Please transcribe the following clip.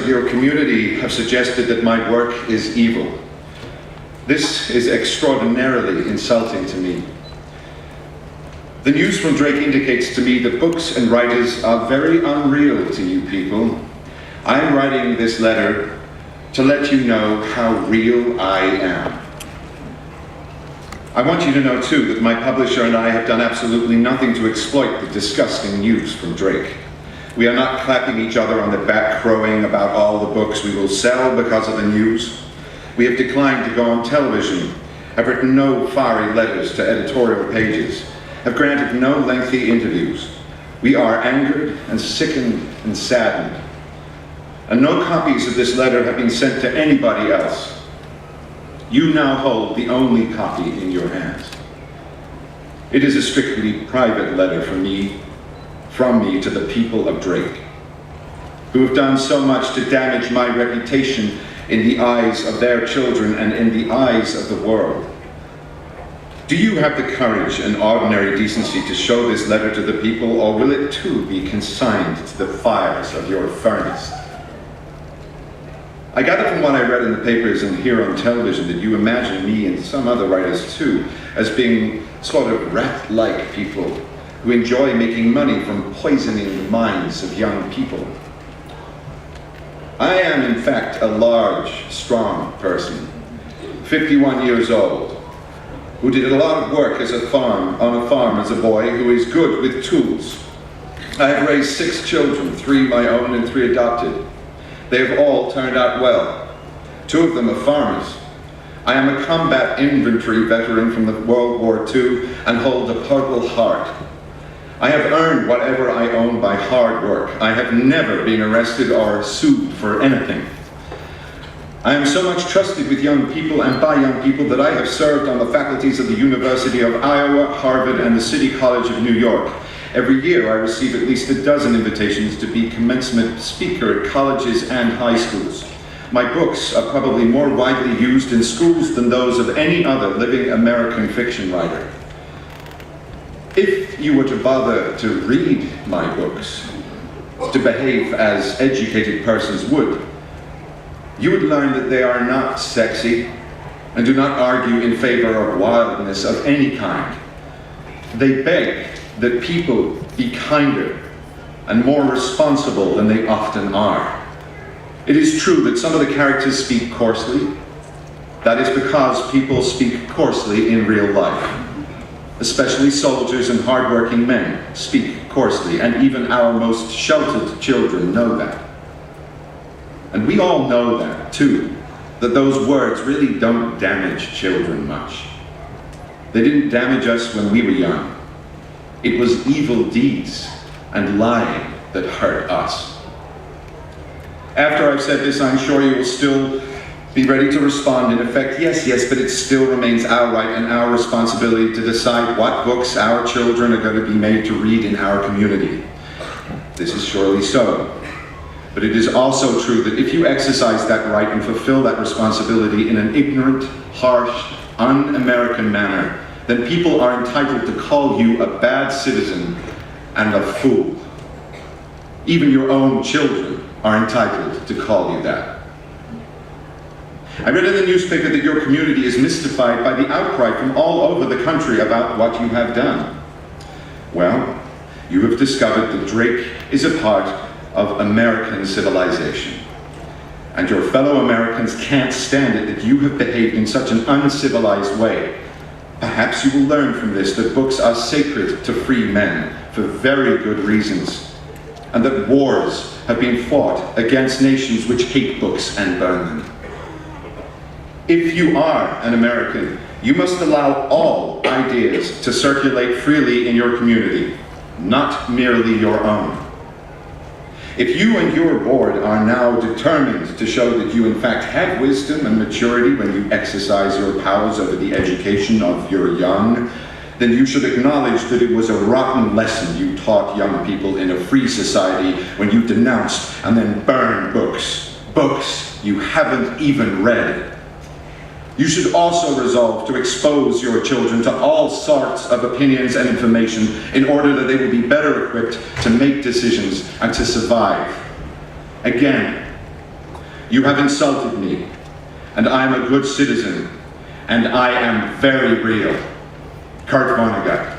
of your community have suggested that my work is evil. This is extraordinarily insulting to me. The news from Drake indicates to me that books and writers are very unreal to you people. I'm writing this letter to let you know how real I am. I want you to know too that my publisher and I have done absolutely nothing to exploit the disgusting news from Drake. We are not clapping each other on the back crowing about all the books we will sell because of the news. We have declined to go on television, have written no fiery letters to editorial pages, have granted no lengthy interviews. We are angered and sickened and saddened. And no copies of this letter have been sent to anybody else. You now hold the only copy in your hands. It is a strictly private letter from me to the people of Drake, who have done so much to damage my reputation in the eyes of their children and in the eyes of the world. Do you have the courage and ordinary decency to show this letter to the people, or will it too be consigned to the fires of your furnace? I gather from what I read in the papers and here on television that you imagine me and some other writers too as being sort of rat-like people who enjoy making money from poisoning the minds of young people. I am in fact a large, strong person, 51 years old, who did a lot of work on a farm as a boy, who is good with tools. I have raised 6 children, 3 my own and 3 adopted. They have all turned out well. 2 of them are farmers. I am a combat infantry veteran from the World War II and hold a Purple Heart. I have earned whatever I own by hard work. I have never been arrested or sued for anything. I am so much trusted with young people and by young people that I have served on the faculties of the University of Iowa, Harvard, and the City College of New York. Every year I receive at least a dozen invitations to be commencement speaker at colleges and high schools. My books are probably more widely used in schools than those of any other living American fiction writer. If you were to bother to read my books, to behave as educated persons would, you would learn that they are not sexy and do not argue in favor of wildness of any kind. They beg that people be kinder and more responsible than they often are. It is true that some of the characters speak coarsely. That is because people speak coarsely in real life. Especially soldiers and hard-working men speak coarsely, and even our most sheltered children know that. And we all know that, too, that those words really don't damage children much. They didn't damage us when we were young. It was evil deeds and lying that hurt us. After I've said this, I'm sure you will still be ready to respond in effect, yes, but it still remains our right and our responsibility to decide what books our children are going to be made to read in our community. This is surely so. But it is also true that if you exercise that right and fulfill that responsibility in an ignorant, harsh, un-American manner, then people are entitled to call you a bad citizen and a fool. Even your own children are entitled to call you that. I read in the newspaper that your community is mystified by the outcry from all over the country about what you have done. Well, you have discovered that Drake is a part of American civilization. And your fellow Americans can't stand it that you have behaved in such an uncivilized way. Perhaps you will learn from this that books are sacred to free men for very good reasons, and that wars have been fought against nations which hate books and burn them. If you are an American, you must allow all ideas to circulate freely in your community, not merely your own. If you and your board are now determined to show that you in fact have wisdom and maturity when you exercise your powers over the education of your young, then you should acknowledge that it was a rotten lesson you taught young people in a free society when you denounced and then burned books you haven't even read. You should also resolve to expose your children to all sorts of opinions and information in order that they will be better equipped to make decisions and to survive. Again, You have insulted me, and I am a good citizen, and I am very real. Kurt Vonnegut.